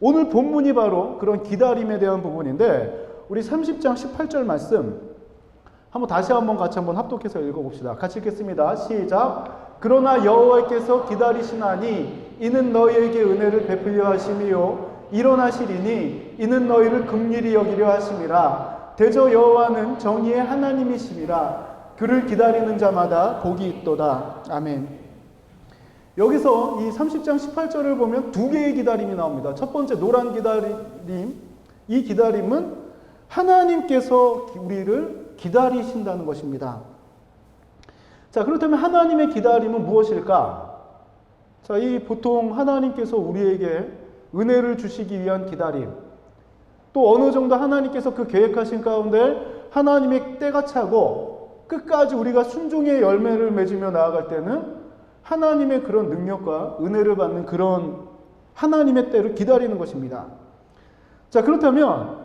오늘 본문이 바로 그런 기다림에 대한 부분인데 우리 30장 18절 말씀 다시 한번 같이 한번 합독해서 읽어봅시다. 같이 읽겠습니다. 시작. 그러나 여호와께서 기다리시나니 이는 너희에게 은혜를 베풀려 하심이요 일어나시리니 이는 너희를 긍휼히 여기려 하심이라. 대저 여호와는 정의의 하나님이심이라. 그를 기다리는 자마다 복이 있도다. 아멘. 여기서 이 30장 18절을 보면 두 개의 기다림이 나옵니다. 첫 번째 노란 기다림, 이 기다림은 하나님께서 우리를 기다리신다는 것입니다. 자, 그렇다면 하나님의 기다림은 무엇일까? 자, 이 보통 하나님께서 우리에게 은혜를 주시기 위한 기다림, 또 어느 정도 하나님께서 그 계획하신 가운데 하나님의 때가 차고 끝까지 우리가 순종의 열매를 맺으며 나아갈 때는 하나님의 그런 능력과 은혜를 받는 그런 하나님의 때를 기다리는 것입니다. 자, 그렇다면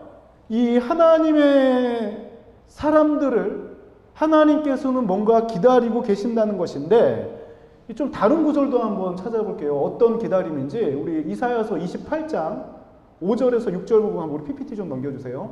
이 하나님의 사람들을 하나님께서는 뭔가 기다리고 계신다는 것인데 좀 다른 구절도 한번 찾아볼게요. 어떤 기다림인지 우리 이사야서 28장 5절에서 6절 부분 한번 우리 PPT 좀 넘겨주세요.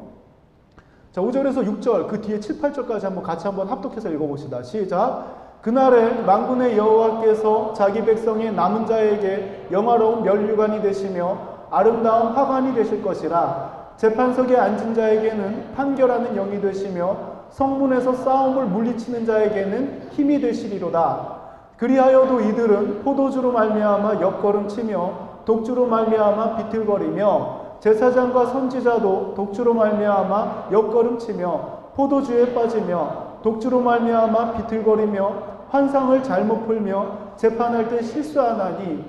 자, 5절에서 6절 그 뒤에 7, 8절까지 한번 같이 한번 합독해서 읽어봅시다. 시작. 그날에 만군의 여호와께서 자기 백성의 남은 자에게 영화로운 면류관이 되시며 아름다운 화관이 되실 것이라. 재판석에 앉은 자에게는 판결하는 영이 되시며 성문에서 싸움을 물리치는 자에게는 힘이 되시리로다. 그리하여도 이들은 포도주로 말미암아 옆걸음치며 독주로 말미암아 비틀거리며 제사장과 선지자도 독주로 말미암아 옆걸음치며 포도주에 빠지며 독주로 말미암아 비틀거리며 환상을 잘못 풀며 재판할 때 실수하나니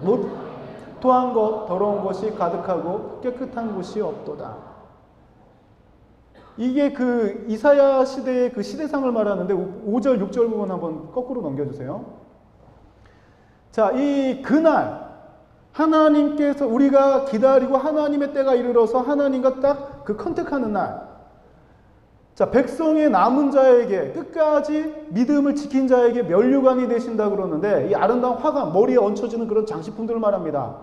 못 토한 것 더러운 것이 가득하고 깨끗한 곳이 없도다. 이게 그 이사야 시대의 그 시대상을 말하는데 5절 6절 부분 한번 거꾸로 넘겨주세요. 자, 이 그날 하나님께서 우리가 기다리고 하나님의 때가 이르러서 하나님과 딱 그 컨택하는 날, 자, 백성의 남은 자에게 끝까지 믿음을 지킨 자에게 면류관이 되신다 그러는데 이 아름다운 화관, 머리에 얹혀지는 그런 장식품들을 말합니다.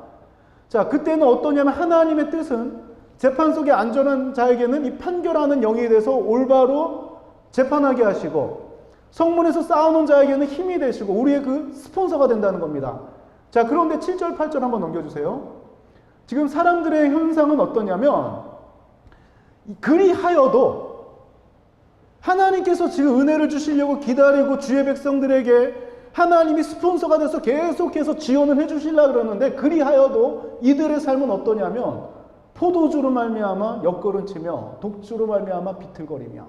자, 그때는 어떠냐면 하나님의 뜻은 재판 속에 안전한 자에게는 이 판결하는 영이 돼서 올바로 재판하게 하시고 성문에서 싸우는 자에게는 힘이 되시고 우리의 그 스폰서가 된다는 겁니다. 자, 그런데 7절 8절 한번 넘겨주세요. 지금 사람들의 현상은 어떠냐면 그리하여도 하나님께서 지금 은혜를 주시려고 기다리고 주의 백성들에게 하나님이 스폰서가 돼서 계속해서 지원을 해주시려고 그러는데 그리하여도 이들의 삶은 어떠냐면 포도주로 말미암아 옆걸음치며 독주로 말미암아 비틀거리며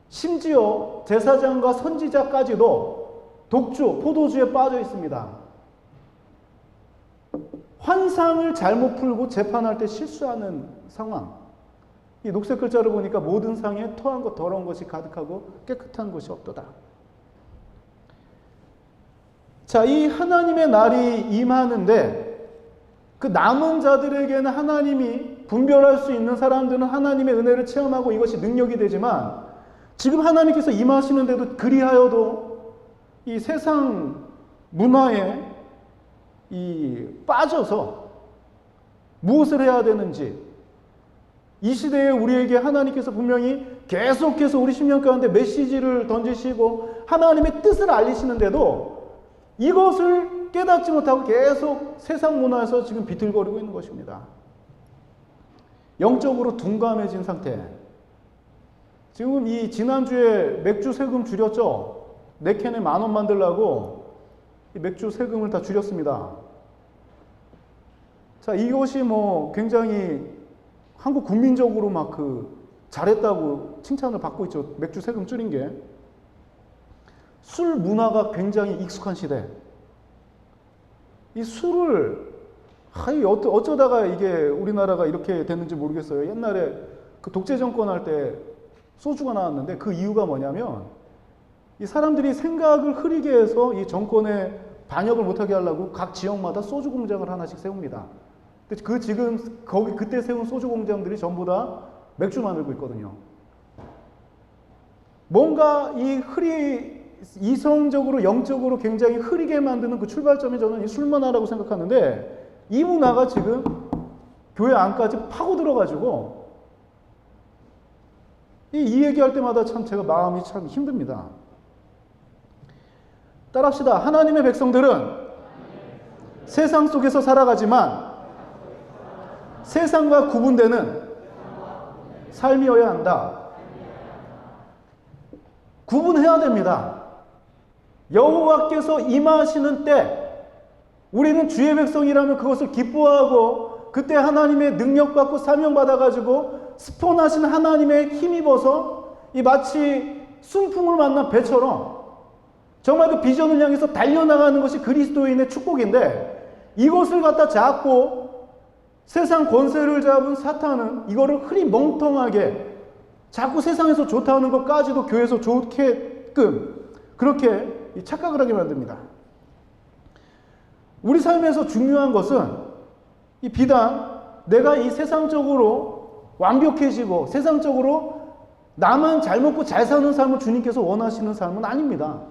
심지어 제사장과 선지자까지도 독주, 포도주에 빠져 있습니다. 환상을 잘못 풀고 재판할 때 실수하는 상황. 이 녹색 글자를 보니까 모든 상에 토한 것 더러운 것이 가득하고 깨끗한 것이 없도다. 자, 이 하나님의 날이 임하는데 그 남은 자들에게는 하나님이 분별할 수 있는 사람들은 하나님의 은혜를 체험하고 이것이 능력이 되지만 지금 하나님께서 임하시는데도 그리하여도 이 세상 문화에 빠져서 무엇을 해야 되는지 이 시대에 우리에게 하나님께서 분명히 계속해서 우리 10년 가운데 메시지를 던지시고 하나님의 뜻을 알리시는데도 이것을 깨닫지 못하고 계속 세상 문화에서 지금 비틀거리고 있는 것입니다. 영적으로 둔감해진 상태. 지금 이 지난주에 맥주 세금 줄였죠? 4캔에 10,000원 만들려고 이 맥주 세금을 다 줄였습니다. 자, 이것이 뭐 굉장히 한국 국민적으로 막 잘했다고 칭찬을 받고 있죠. 맥주 세금 줄인 게. 술 문화가 굉장히 익숙한 시대. 이 술을 어쩌다가 이게 우리나라가 이렇게 됐는지 모르겠어요. 옛날에 그 독재 정권 할 때 소주가 나왔는데 그 이유가 뭐냐면 이 사람들이 생각을 흐리게 해서 이 정권에 반역을 못하게 하려고 각 지역마다 소주 공장을 하나씩 세웁니다. 근데 지금 그때 세운 소주 공장들이 전부 다 맥주 만들고 있거든요. 뭔가 이성적으로 영적으로 굉장히 흐리게 만드는 그 출발점이 저는 이 술 문화라고 생각하는데 이 문화가 지금 교회 안까지 파고 들어가지고 이 얘기할 때마다 참 제가 마음이 참 힘듭니다. 따라합시다. 하나님의 백성들은 세상 속에서 살아가지만 세상과 구분되는 삶이어야 한다. 구분해야 됩니다. 여호와께서 임하시는 때 우리는 주의 백성이라면 그것을 기뻐하고 그때 하나님의 능력받고 사명받아가지고 스폰하신 하나님의 힘입어서 이 마치 순풍을 만난 배처럼 정말 그 비전을 향해서 달려나가는 것이 그리스도인의 축복인데 이것을 갖다 잡고 세상 권세를 잡은 사탄은 이거를 흐리멍텅하게 자꾸 세상에서 좋다는 것까지도 교회에서 좋게끔 그렇게 착각을 하게 만듭니다. 우리 삶에서 중요한 것은 이 비단 내가 이 세상적으로 완벽해지고 세상적으로 나만 잘 먹고 잘 사는 삶을 주님께서 원하시는 삶은 아닙니다.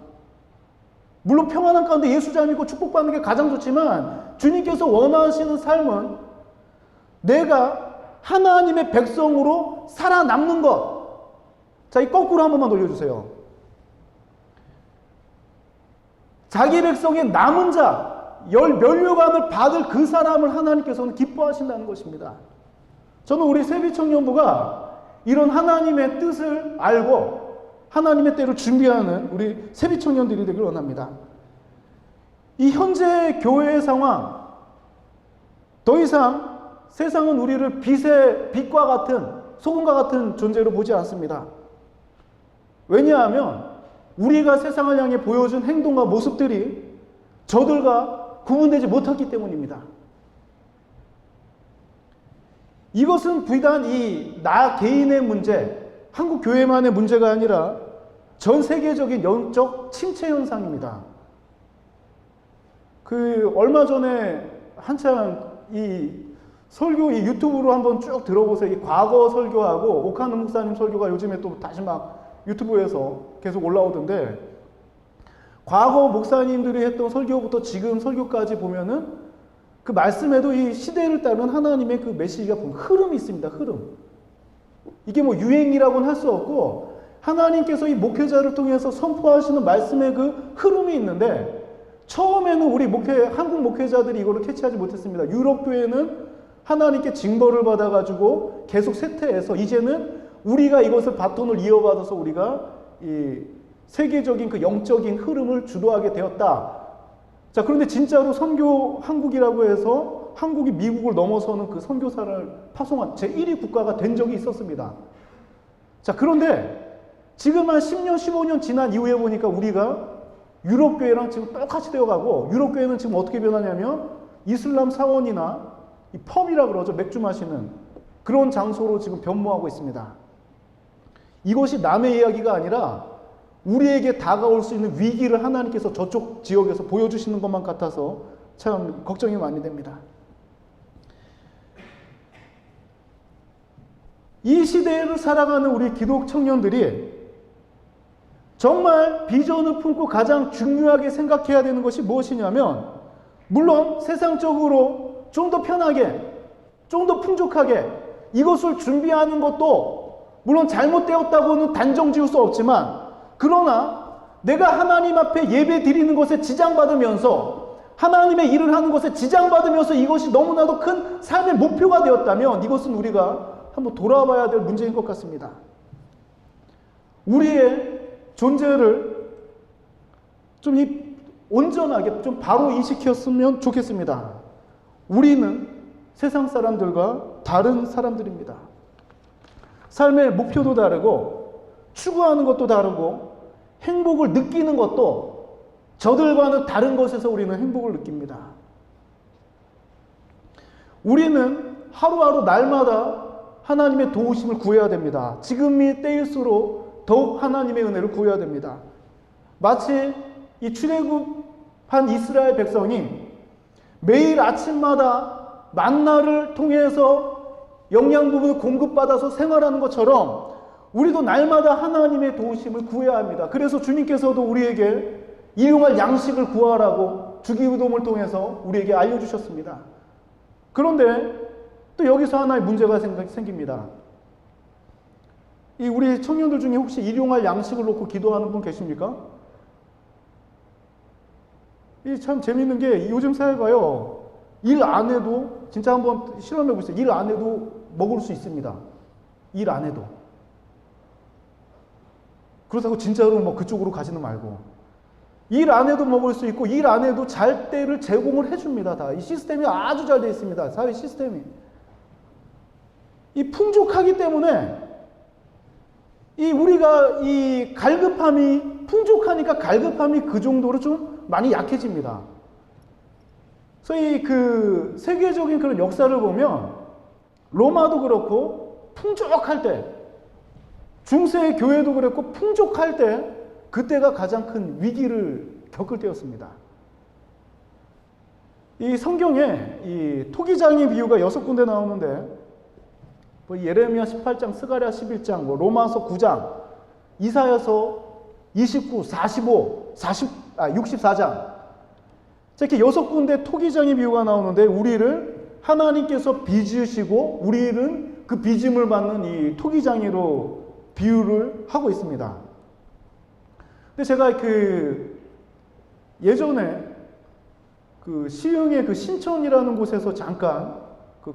물론 평안한 가운데 예수 잘 믿고 축복받는 게 가장 좋지만 주님께서 원하시는 삶은 내가 하나님의 백성으로 살아남는 것. 자, 이 거꾸로 한 번만 돌려주세요. 자기 백성의 남은 자, 멸류관을 받을 그 사람을 하나님께서는 기뻐하신다는 것입니다. 저는 우리 세비청년부가 이런 하나님의 뜻을 알고 하나님의 때를 준비하는 우리 세비청년들이 되길 원합니다. 이 현재 교회의 상황, 더 이상 세상은 우리를 빛과 같은 소금과 같은 존재로 보지 않습니다. 왜냐하면 우리가 세상을 향해 보여준 행동과 모습들이 저들과 구분되지 못했기 때문입니다. 이것은 비단 나 개인의 문제, 한국 교회만의 문제가 아니라 전 세계적인 영적 침체 현상입니다. 얼마 전에 한창 설교 유튜브로 한번 쭉 들어보세요. 이 과거 설교하고 오카노 목사님 설교가 요즘에 또 다시 막 유튜브에서 계속 올라오던데 과거 목사님들이 했던 설교부터 지금 설교까지 보면은 그 말씀에도 이 시대를 따른 하나님의 그 메시지가 흐름이 있습니다. 흐름. 이게 뭐 유행이라고는 할 수 없고 하나님께서 이 목회자를 통해서 선포하시는 말씀의 그 흐름이 있는데 처음에는 우리 한국 목회자들이 이거를 캐치하지 못했습니다. 유럽 교회는 하나님께 징벌을 받아가지고 계속 쇠퇴해서 이제는 우리가 이것을 바톤을 이어받아서 우리가 이 세계적인 그 영적인 흐름을 주도하게 되었다. 자, 그런데 진짜로 선교 한국이라고 해서 한국이 미국을 넘어서는 그 선교사를 파송한 제1위 국가가 된 적이 있었습니다. 자, 그런데 지금 한 10년, 15년 지난 이후에 보니까 우리가 유럽교회랑 지금 똑같이 되어가고 유럽교회는 지금 어떻게 변하냐면 이슬람 사원이나 이 펍이라 그러죠. 맥주 마시는 그런 장소로 지금 변모하고 있습니다. 이것이 남의 이야기가 아니라 우리에게 다가올 수 있는 위기를 하나님께서 저쪽 지역에서 보여주시는 것만 같아서 참 걱정이 많이 됩니다. 이 시대를 살아가는 우리 기독 청년들이 정말 비전을 품고 가장 중요하게 생각해야 되는 것이 무엇이냐면 물론 세상적으로 좀 더 편하게, 좀 더 풍족하게 이것을 준비하는 것도 물론 잘못되었다고는 단정 지을 수 없지만 그러나 내가 하나님 앞에 예배 드리는 것에 지장받으면서 하나님의 일을 하는 것에 지장받으면서 이것이 너무나도 큰 삶의 목표가 되었다면 이것은 우리가 한번 돌아봐야 될 문제인 것 같습니다. 우리의 존재를 좀 온전하게 좀 바로 인식했으면 좋겠습니다. 우리는 세상 사람들과 다른 사람들입니다. 삶의 목표도 다르고 추구하는 것도 다르고 행복을 느끼는 것도 저들과는 다른 것에서 우리는 행복을 느낍니다. 우리는 하루하루 날마다 하나님의 도우심을 구해야 됩니다. 지금이 때일수록 더욱 하나님의 은혜를 구해야 됩니다. 마치 이 출애굽한 이스라엘 백성이 매일 아침마다 만나를 통해서 영양 부분을 공급받아서 생활하는 것처럼 우리도 날마다 하나님의 도우심을 구해야 합니다. 그래서 주님께서도 우리에게 일용할 양식을 구하라고 주기도문을 통해서 우리에게 알려주셨습니다. 그런데 또 여기서 하나의 문제가 생깁니다. 이 우리 청년들 중에 혹시 일용할 양식을 놓고 기도하는 분 계십니까? 이 참 재밌는 게 요즘 사회가요, 일 안 해도, 진짜 한번 실험해 보세요. 일 안 해도 먹을 수 있습니다. 일 안 해도. 그렇다고 진짜로 뭐 그쪽으로 가지는 말고. 일 안 해도 먹을 수 있고, 일 안 해도 잘 때를 제공을 해줍니다. 다. 이 시스템이 아주 잘 되어 있습니다. 사회 시스템이. 이 풍족하기 때문에, 우리가 이 갈급함이, 풍족하니까 갈급함이 그 정도로 좀 많이 약해집니다. 그래서 그 세계적인 그런 역사를 보면 로마도 그렇고 풍족할 때, 중세의 교회도 그랬고 풍족할 때, 그때가 가장 큰 위기를 겪을 때였습니다. 이 성경에 이 토기장의 비유가 6군데 나오는데, 뭐 예레미야 18장, 스가랴 11장, 뭐 로마서 9장, 이사야서 29, 45, 64장. 이렇게 6군데 토기장의 비유가 나오는데, 우리를 하나님께서 빚으시고 우리는 그 빚음을 받는 이 토기장이로 비유를 하고 있습니다. 근데 제가 예전에 시흥의 신천이라는 곳에서 잠깐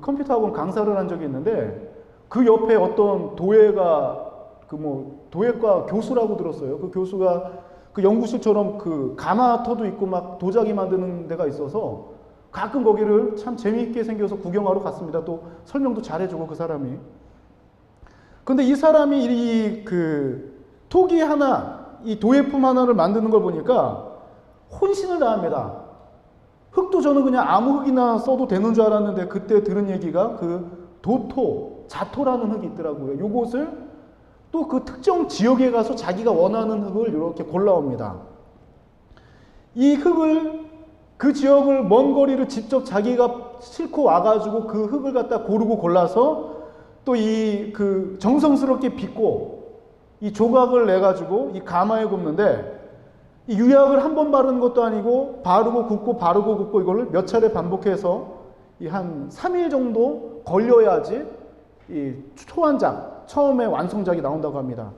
컴퓨터 학원 강사를 한 적이 있는데, 그 옆에 어떤 도예과 교수라고 들었어요. 그 교수가 연구실처럼 가마터도 있고 막 도자기 만드는 데가 있어서 가끔 거기를 참 재미있게 생겨서 구경하러 갔습니다. 또 설명도 잘해주고 그 사람이. 근데 이 사람이 토기 하나, 이 도예품 하나를 만드는 걸 보니까 혼신을 다합니다. 흙도 저는 그냥 아무 흙이나 써도 되는 줄 알았는데, 그때 들은 얘기가 자토라는 흙이 있더라고요. 요것을 또 그 특정 지역에 가서 자기가 원하는 흙을 이렇게 골라옵니다. 이 흙을, 그 지역을 먼 거리를 직접 자기가 싣고 와가지고 그 흙을 갖다 고르고 골라서 또 정성스럽게 빚고 이 조각을 내가지고 이 가마에 굽는데, 이 유약을 한 번 바르는 것도 아니고 바르고 굽고 바르고 굽고 이거를 몇 차례 반복해서 한 3일 정도 걸려야지 이 초안작, 처음에 완성작이 나온다고 합니다.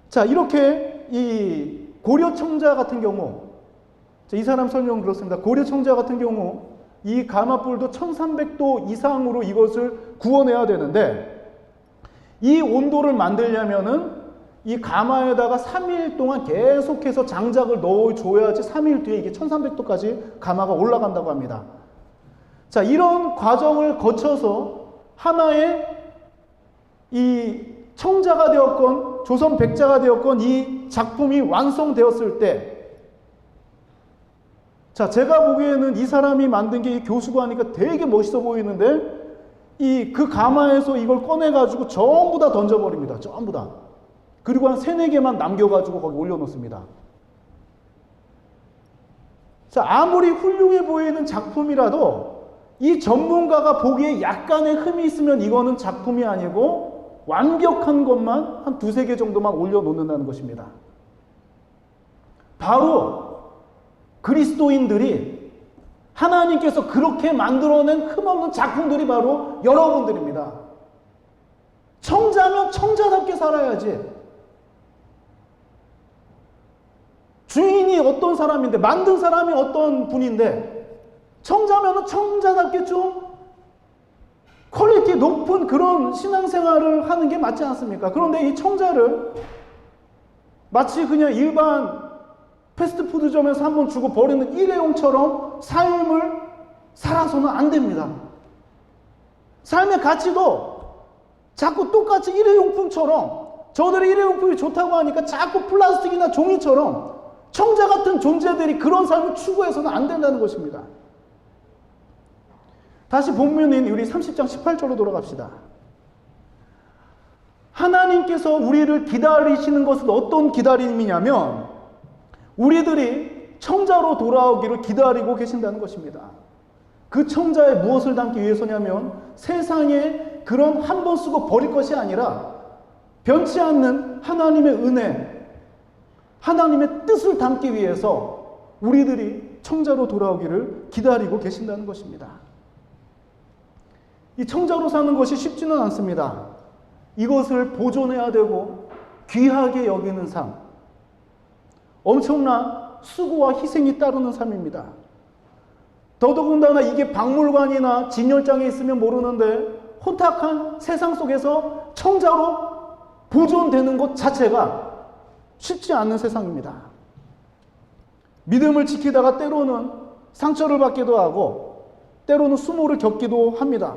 자, 이렇게 이 고려청자 같은 경우, 이 사람 설명 들었습니다. 고려청자 같은 경우 이 가마불도 1300도 이상으로 이것을 구워내야 되는데, 이 온도를 만들려면은 이 가마에다가 3일 동안 계속해서 장작을 넣어줘야지 3일 뒤에 이게 1300도까지 가마가 올라간다고 합니다. 자, 이런 과정을 거쳐서 하나의 이 청자가 되었건 조선 백자가 되었건 이 작품이 완성되었을 때, 자, 제가 보기에는 이 사람이 만든 게, 이 교수가 하니까 되게 멋있어 보이는데, 그 가마에서 이걸 꺼내가지고 전부 다 던져버립니다. 전부 다. 그리고 한 3-4개만 남겨가지고 거기 올려놓습니다. 자, 아무리 훌륭해 보이는 작품이라도 이 전문가가 보기에 약간의 흠이 있으면 이거는 작품이 아니고 완벽한 것만 한 2-3개 정도만 올려놓는다는 것입니다. 바로 그리스도인들이, 하나님께서 그렇게 만들어낸 흠없는 작품들이 바로 여러분들입니다. 청자면 청자답게 살아야지. 주인이 어떤 사람인데, 만든 사람이 어떤 분인데, 청자면 청자답게 좀 퀄리티 높은 그런 신앙생활을 하는 게 맞지 않습니까? 그런데 이 청자를 마치 그냥 일반 패스트푸드점에서 한번 주고 버리는 일회용처럼 삶을 살아서는 안 됩니다. 삶의 가치도 자꾸 똑같이 일회용품처럼, 저들이 일회용품이 좋다고 하니까 자꾸 플라스틱이나 종이처럼 청자 같은 존재들이 그런 삶을 추구해서는 안 된다는 것입니다. 다시 본문인 우리 30장 18절로 돌아갑시다. 하나님께서 우리를 기다리시는 것은 어떤 기다림이냐면, 우리들이 청자로 돌아오기를 기다리고 계신다는 것입니다. 그 청자에 무엇을 담기 위해서냐면, 세상에 그런 한 번 쓰고 버릴 것이 아니라 변치 않는 하나님의 은혜, 하나님의 뜻을 담기 위해서 우리들이 청자로 돌아오기를 기다리고 계신다는 것입니다. 이 청자로 사는 것이 쉽지는 않습니다. 이것을 보존해야 되고 귀하게 여기는 삶, 엄청난 수고와 희생이 따르는 삶입니다. 더더군다나 이게 박물관이나 진열장에 있으면 모르는데 혼탁한 세상 속에서 청자로 보존되는 것 자체가 쉽지 않은 세상입니다. 믿음을 지키다가 때로는 상처를 받기도 하고 때로는 수모를 겪기도 합니다.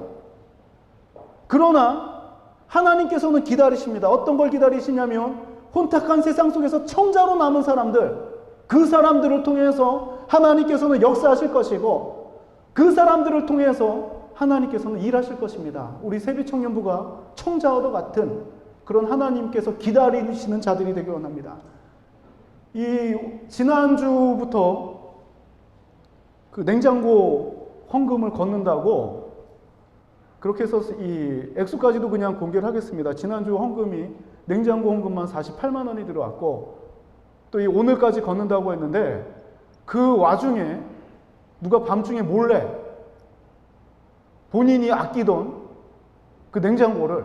그러나 하나님께서는 기다리십니다. 어떤 걸 기다리시냐면 혼탁한 세상 속에서 청자로 남은 사람들, 그 사람들을 통해서 하나님께서는 역사하실 것이고 그 사람들을 통해서 하나님께서는 일하실 것입니다. 우리 세비청년부가 청자와도 같은 그런 하나님께서 기다리시는 자들이 되길 원합니다. 이 지난주부터 그 냉장고 헌금을 걷는다고 그렇게 해서 이 액수까지도 그냥 공개를 하겠습니다. 지난주 헌금이 냉장고 헌금만 48만 원이 들어왔고 또 이 오늘까지 걷는다고 했는데 그 와중에 누가 밤중에 몰래 본인이 아끼던 그 냉장고를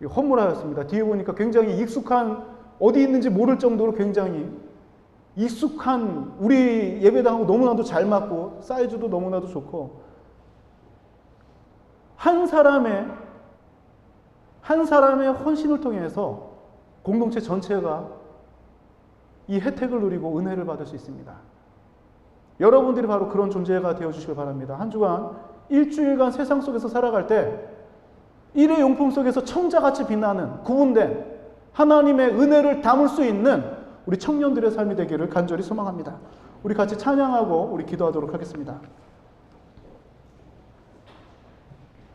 헌물하였습니다. 뒤에 보니까 굉장히 익숙한, 어디 있는지 모를 정도로 굉장히 익숙한, 우리 예배당하고 너무나도 잘 맞고 사이즈도 너무나도 좋고 한 사람의 헌신을 통해서 공동체 전체가 이 혜택을 누리고 은혜를 받을 수 있습니다. 여러분들이 바로 그런 존재가 되어주시길 바랍니다. 한 주간, 일주일간 세상 속에서 살아갈 때 일의 용품 속에서 청자같이 빛나는 구분된 하나님의 은혜를 담을 수 있는 우리 청년들의 삶이 되기를 간절히 소망합니다. 우리 같이 찬양하고 우리 기도하도록 하겠습니다.